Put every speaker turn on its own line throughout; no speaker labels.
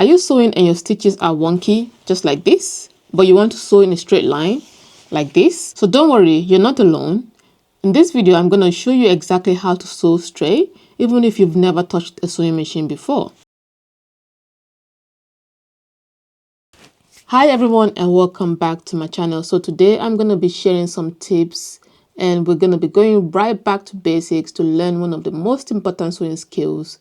Are you sewing and your stitches are wonky, just like this, but you want to sew in a straight line, like this? So don't worry, you're not alone. In this video, I'm going to show you exactly how to sew straight, even if you've never touched a sewing machine before. Hi everyone, and welcome back to my channel. So today I'm going to be sharing some tips, and we're going to be going right back to basics to learn one of the most important sewing skills,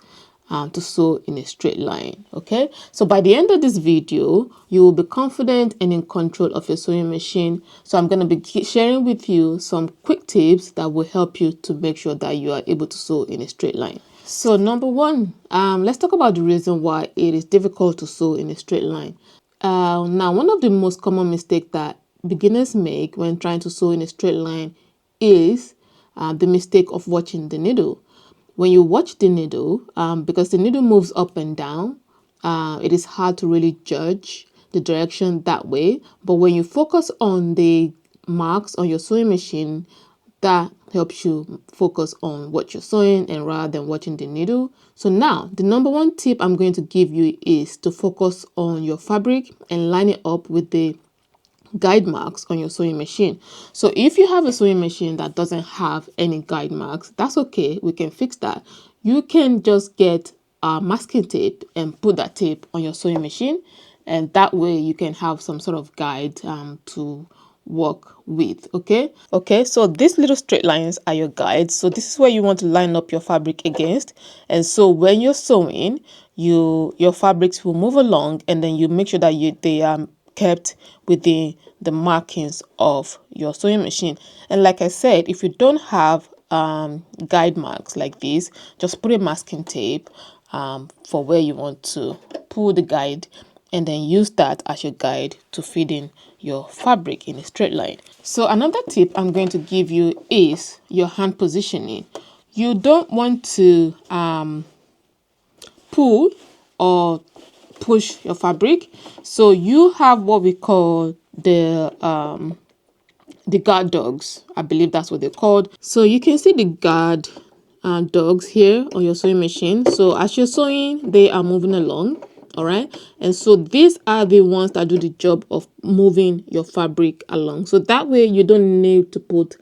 to sew in a straight line. Okay, so by the end of this video you will be confident and in control of your sewing machine. So I'm going to be sharing with you some quick tips that will help you to make sure that you are able to sew in a straight line. So number one, let's talk about the reason why it is difficult to sew in a straight line. Now, one of the most common mistakes that beginners make when trying to sew in a straight line is the mistake of watching the needle. When you watch the needle, because the needle moves up and down, it is hard to really judge the direction that way. But when you focus on the marks on your sewing machine, that helps you focus on what you're sewing and rather than watching the needle. So now the number one tip I'm going to give you is to focus on your fabric and line it up with the guide marks on your sewing machine. So if you have a sewing machine that doesn't have any guide marks, that's okay, we can fix that. You can just get masking tape and put that tape on your sewing machine, and that way you can have some sort of guide to work with. Okay, so these little straight lines are your guides. So this is where you want to line up your fabric against, and so when you're sewing, your fabrics will move along, and then you make sure that they are kept within the markings of your sewing machine. And like I said, if you don't have guide marks like this, just put a masking tape for where you want to pull the guide, and then use that as your guide to feed in your fabric in a straight line. So another tip I'm going to give you is your hand positioning. You don't want to pull or push your fabric. So you have what we call the guard dogs. I believe that's what they're called. So you can see the guard dogs here on your sewing machine. So as you're sewing, they are moving along. All right, and so these are the ones that do the job of moving your fabric along. So that way you don't need to put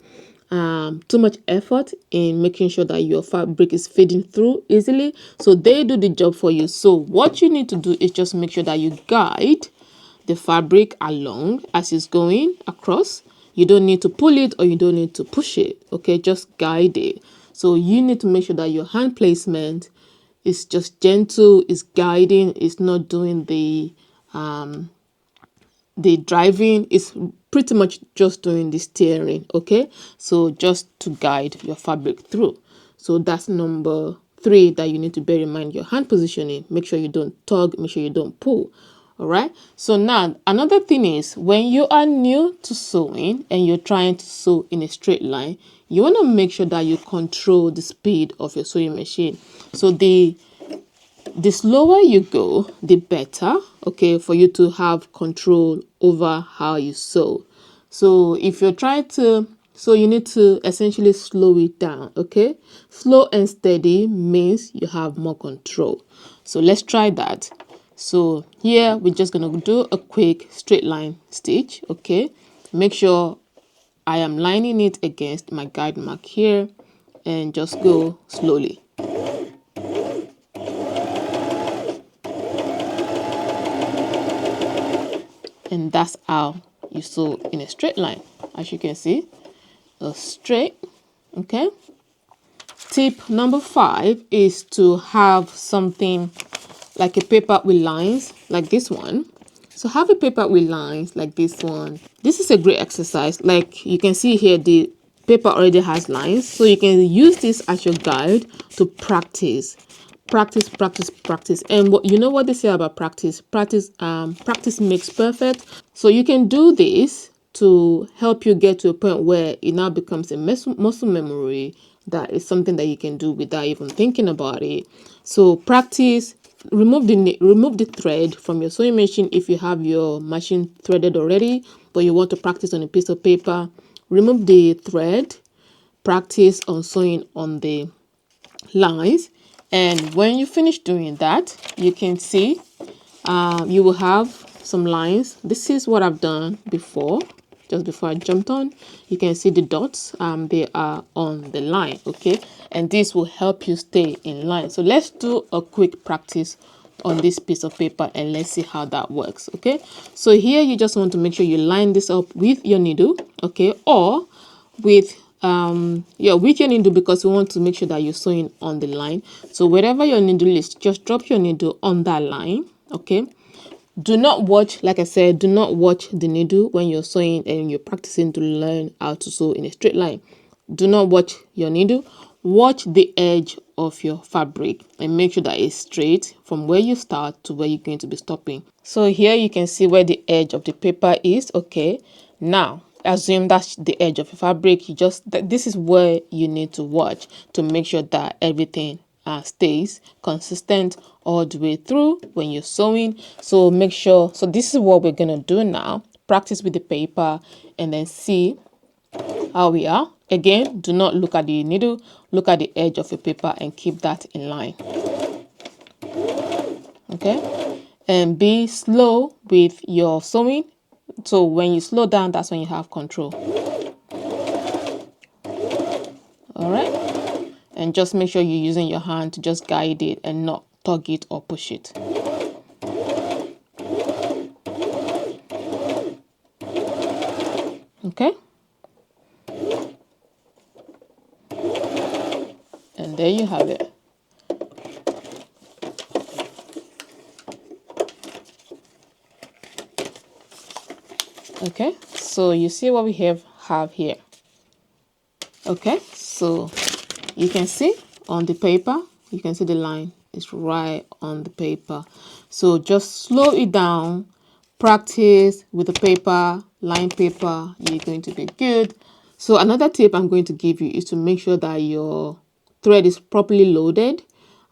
too much effort in making sure that your fabric is feeding through easily. So they do the job for you. So what you need to do is just make sure that you guide the fabric along as it's going across. You don't need to pull it or you don't need to push it. Okay, just guide it. So you need to make sure that your hand placement is just gentle, is guiding, is not doing the driving, is pretty much just doing the steering. Okay, so just to guide your fabric through. So that's number three that you need to bear in mind: your hand positioning. Make sure you don't tug, make sure you don't pull. All right, so now another thing is, when you are new to sewing and you're trying to sew in a straight line, you want to make sure that you control the speed of your sewing machine. So the slower you go, the better, okay, for you to have control over how you sew. So if you're trying to, so you need to essentially slow it down. Okay, slow and steady means you have more control. So let's try that. So here we're just gonna do a quick straight line stitch. Okay, make sure I am lining it against my guide mark here, and just go slowly. And that's how you sew in a straight line. As you can see, a straight. Okay, tip number 5 is to have something like a paper with lines like this one. So have a paper with lines like this one. This is a great exercise. Like you can see here, the paper already has lines, so you can use this as your guide to practice. And you know what they say about practice? Practice makes perfect. So you can do this to help you get to a point where it now becomes a muscle memory, that is something that you can do without even thinking about it. So practice. Remove the thread from your sewing machine if you have your machine threaded already, but you want to practice on a piece of paper. Remove the thread, practice on sewing on the lines, and when you finish doing that, you can see you will have some lines. This is what I've done before. Just before I jumped on, you can see the dots. They are on the line, okay? And this will help you stay in line. So let's do a quick practice on this piece of paper and let's see how that works, okay? So here you just want to make sure you line this up with your needle, okay? Or with with your needle, because we want to make sure that you're sewing on the line. So wherever your needle is, just drop your needle on that line, okay? Do not watch, like I said, do not watch the needle when you're sewing and you're practicing to learn how to sew in a straight line. Do not watch your needle. Watch the edge of your fabric and make sure that it's straight from where you start to where you're going to be stopping. So here you can see where the edge of the paper is, okay? Now, assume that's the edge of your fabric. This is where you need to watch to make sure that everything stays consistent all the way through when you're sewing. So make sure, so this is what we're gonna do now. Practice with the paper and then see how we are. Again, do not look at the needle, look at the edge of your paper and keep that in line, okay? And be slow with your sewing. So when you slow down, that's when you have control. All right, and just make sure you're using your hand to just guide it and not tug it or push it. Okay, and there you have it. Okay, so you see what we have here. Okay, so you can see on the paper, you can see the line is right on the paper. So just slow it down, practice with the paper, line paper, you're going to be good. So another tip I'm going to give you is to make sure that your thread is properly loaded.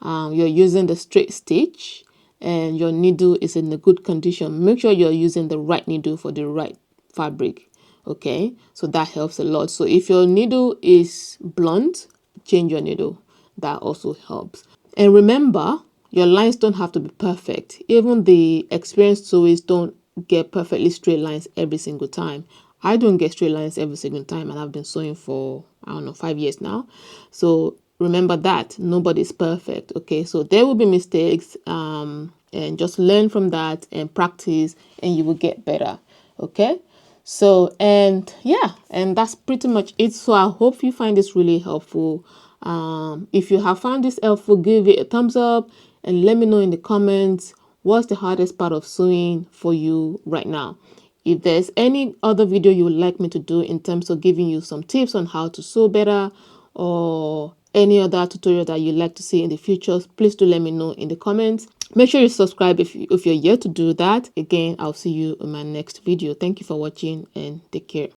You're using the straight stitch and your needle is in a good condition. Make sure you're using the right needle for the right fabric, okay? So that helps a lot. So if your needle is blunt, change your needle. That also helps. And remember, your lines don't have to be perfect. Even the experienced sewists don't get perfectly straight lines every single time. I don't get straight lines every single time, and I've been sewing for, I don't know, 5 years now. So remember that nobody's perfect, okay? So there will be mistakes, and just learn from that and practice and you will get better, okay? So, and yeah, and that's pretty much it. So I hope you find this really helpful. If you have found this helpful, give it a thumbs up and let me know in the comments what's the hardest part of sewing for you right now. If there's any other video you would like me to do in terms of giving you some tips on how to sew better, or any other tutorial that you'd like to see in the future, please do let me know in the comments. Make sure you subscribe if you're yet to do that. Again, I'll see you in my next video. Thank you for watching and take care.